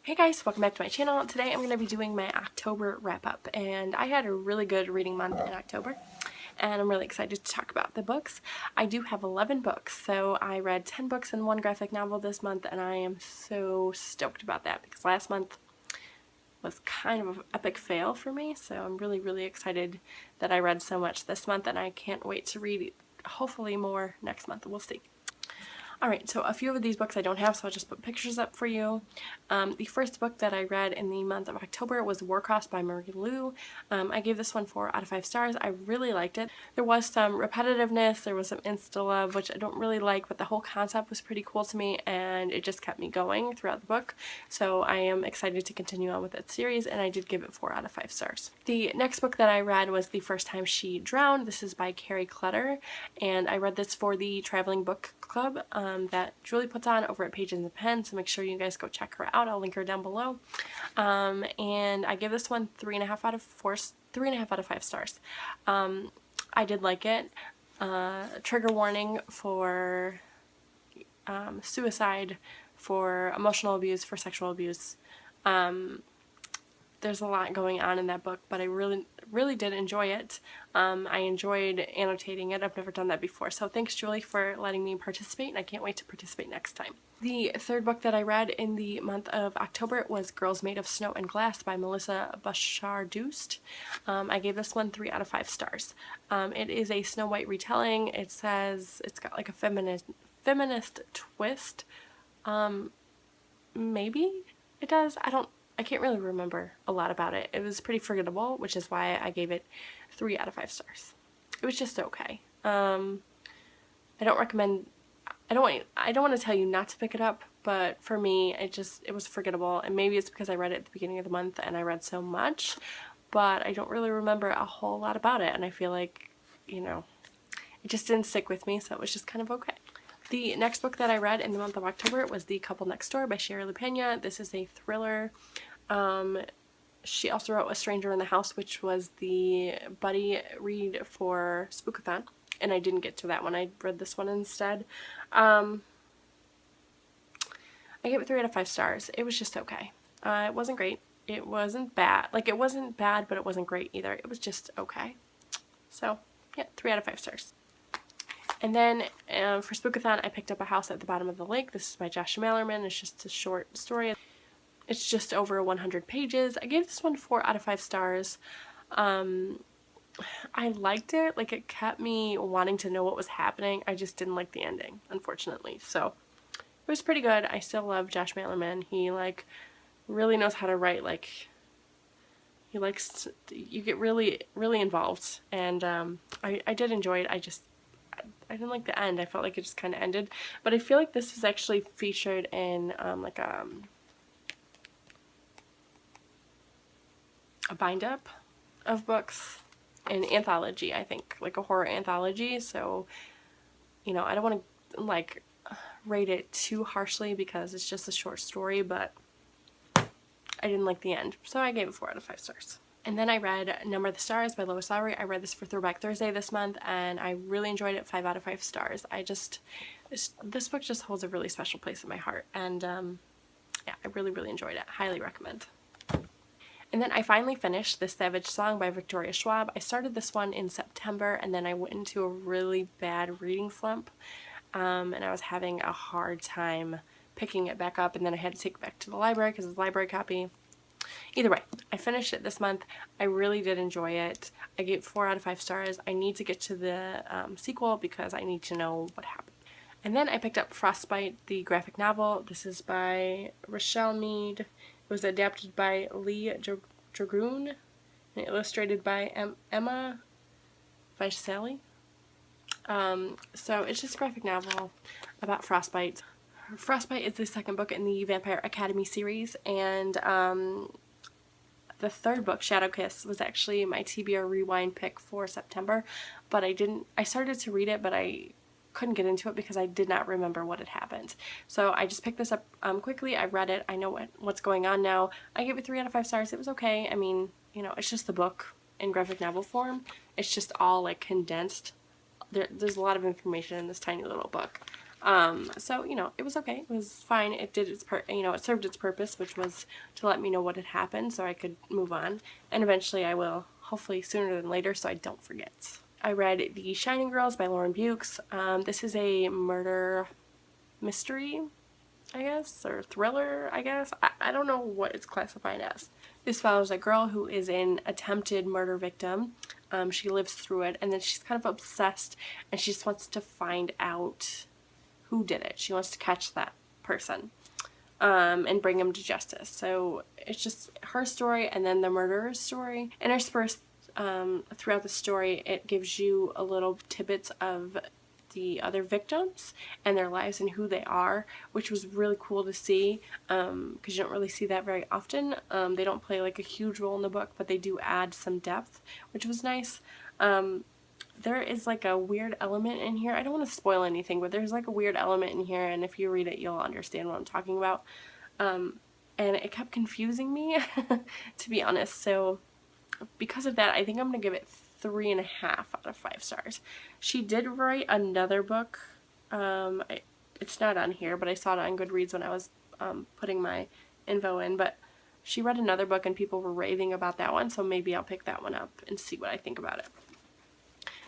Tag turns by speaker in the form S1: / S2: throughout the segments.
S1: Hey guys, welcome back to my channel. Today I'm going to be doing my October wrap-up, and I had a really good reading month in October, and I'm really excited to talk about the books. I do have 11 books, so I read 10 books and 1 graphic novel this month, and I am so stoked about that because last month was kind of an epic fail for me, so I'm really excited that I read so much this month, and I can't wait to read hopefully more next month. We'll see. Alright, so a few of these books I don't have, so I'll just put pictures up for you. The first book that I read in the month of October was Warcross by Marie Lu. I gave this one 4 out of 5 stars. I really liked it. There was some repetitiveness, there was some insta-love, which I don't really like, but the whole concept was pretty cool to me, and it just kept me going throughout the book. So I am excited to continue on with that series, and I did give it 4 out of 5 stars. The next book that I read was The First Time She Drowned. This is by Carrie Clutter, and I read this for the Traveling Book Club that Julie puts on over at Pages and Pen, so make sure you guys go check her out. I'll link her down below. And I give this one 3.5 out of 5 stars. I did like it. Trigger warning for suicide, for emotional abuse, for sexual abuse. There's a lot going on in that book, but I really did enjoy it. I enjoyed annotating it. I've never done that before. So thanks, Julie, for letting me participate, and I can't wait to participate next time. The third book that I read in the month of October was Girls Made of Snow and Glass by Melissa Bouchard-Dust. I gave this one 3 out of 5 stars. It is a Snow White retelling. It says it's got like a feminist twist. Maybe it does. I can't really remember a lot about it. It was pretty forgettable, which is why I gave it 3 out of 5 stars. It was just okay. I don't recommend. I don't want to tell you not to pick it up, but for me, it was forgettable, and maybe it's because I read it at the beginning of the month and I read so much, but I don't really remember a whole lot about it, and I feel like, it just didn't stick with me, so it was just kind of okay. The next book that I read in the month of October was The Couple Next Door by Sherry LaPena. This is a thriller. She also wrote A Stranger in the House, which was the buddy read for Spookathon, and I didn't get to that one. I read this one instead. I gave it 3 out of 5 stars. It was just okay. It wasn't great. It wasn't bad. Like, it wasn't bad, but it wasn't great either. It was just okay. So, yeah, 3 out of 5 stars. And then for Spookathon, I picked up A House at the Bottom of the Lake. This is by Josh Malerman. It's just a short story. It's just over 100 pages. I gave this one 4 out of 5 stars. I liked it. Like, it kept me wanting to know what was happening. I just didn't like the ending, unfortunately. So it was pretty good. I still love Josh Malerman. He, really knows how to write. He likes you get really involved. And I did enjoy it. I didn't like the end. I felt like it just kind of ended. But I feel like this was actually featured in a bind-up of books, an anthology, I think, like a horror anthology. So, I don't want to rate it too harshly because it's just a short story, but I didn't like the end, so I gave it 4 out of 5 stars. And then I read Number the Stars by Lois Lowry. I read this for Throwback Thursday this month, and I really enjoyed it. 5 out of 5 stars. This book just holds a really special place in my heart, and yeah, I really enjoyed it. Highly recommend. And then I finally finished This Savage Song by Victoria Schwab. I started this one in September, and then I went into a really bad reading slump, and I was having a hard time picking it back up, and then I had to take it back to the library because it's a library copy. Either way, I finished it this month. I really did enjoy it. I gave it 4 out of 5 stars. I need to get to the sequel because I need to know what happened. And then I picked up Frostbite, the graphic novel. This is by Rochelle Mead. It was adapted by Lee Dragoon and illustrated by Emma Vicelli. So it's just a graphic novel about Frostbite. Frostbite is the second book in the Vampire Academy series, and the third book, Shadow Kiss, was actually my TBR Rewind pick for September, but I started to read it, but I couldn't get into it because I did not remember what had happened. So I just picked this up quickly. I read it. I know what's going on now. I gave it 3 out of 5 stars. It was okay. I mean, it's just the book in graphic novel form. It's just all condensed. There's a lot of information in this tiny little book. So, you know, it was okay. It was fine. It did its it served its purpose, which was to let me know what had happened so I could move on. And eventually I will, hopefully sooner than later, so I don't forget. I read The Shining Girls by Lauren Bukes. This is a murder mystery, I guess, or thriller, I guess. I don't know what it's classified as. This follows a girl who is an attempted murder victim. She lives through it, and then she's kind of obsessed, and she just wants to find out who did it. She wants to catch that person and bring him to justice. So it's just her story and then the murderer's story. Interspersed throughout the story, it gives you a little tidbits of the other victims and their lives and who they are, which was really cool to see because you don't really see that very often. They don't play like a huge role in the book, but they do add some depth, which was nice. There is like a weird element in here. I don't want to spoil anything, but there's like a weird element in here, and if you read it, you'll understand what I'm talking about. And it kept confusing me, to be honest. So because of that, I think I'm going to give it 3.5 out of 5 stars. She did write another book. It's not on here, but I saw it on Goodreads when I was putting my info in, but she read another book and people were raving about that one, so maybe I'll pick that one up and see what I think about it.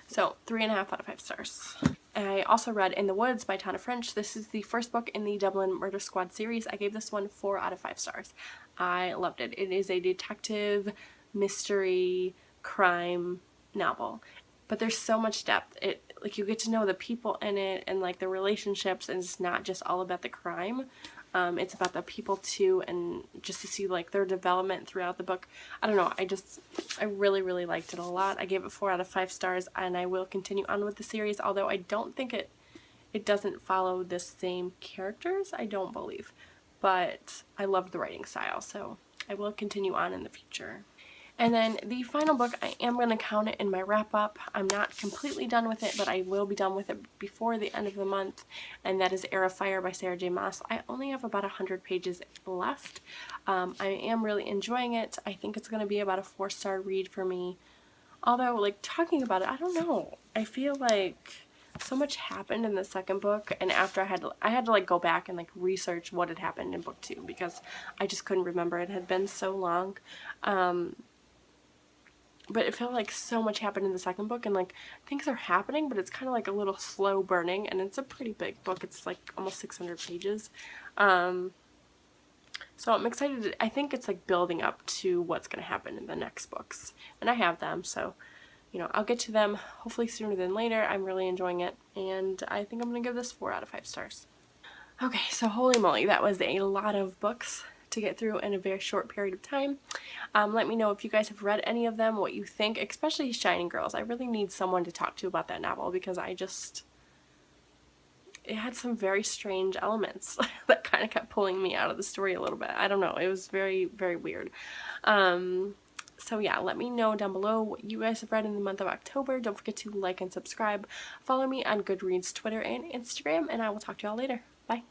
S1: So 3.5 out of 5 stars. I also read In the Woods by Tana French. This is the first book in the Dublin Murder Squad series. I gave this one 4 out of 5 stars. I loved it. It is a detective, mystery, crime novel. But there's so much depth. Like you get to know the people in it and like the relationships, and it's not just all about the crime. It's about the people too, and just to see like their development throughout the book. I don't know, I really, really liked it a lot. I gave it 4 out of 5 stars, and I will continue on with the series, although I don't think it doesn't follow the same characters, I don't believe. But I loved the writing style, so I will continue on in the future. And then the final book, I am going to count it in my wrap-up. I'm not completely done with it, but I will be done with it before the end of the month, and that is Air of Fire by Sarah J. Maas. I only have about 100 pages left. I am really enjoying it. I think it's going to be about a 4-star read for me. Although, like, talking about it, I don't know. I feel like so much happened in the second book, and after I had to like go back and like research what had happened in book 2 because I just couldn't remember. It had been so long. But it felt like so much happened in the second book, and like things are happening, but it's kind of like a little slow burning, and it's a pretty big book. It's like almost 600 pages. So I'm excited. I think it's like building up to what's going to happen in the next books, and I have them, so you know, I'll get to them hopefully sooner than later. I'm really enjoying it, and I think I'm going to give this 4 out of 5 stars. Okay, so holy moly, that was a lot of books to get through in a very short period of time. Let me know if you guys have read any of them, what you think, especially Shining Girls. I really need someone to talk to about that novel because it had some very strange elements that kind of kept pulling me out of the story a little bit. I don't know, it was very, very weird. So yeah, let me know down below what you guys have read in the month of October. Don't forget to like and subscribe. Follow me on Goodreads, Twitter, and Instagram, and I will talk to y'all later. Bye.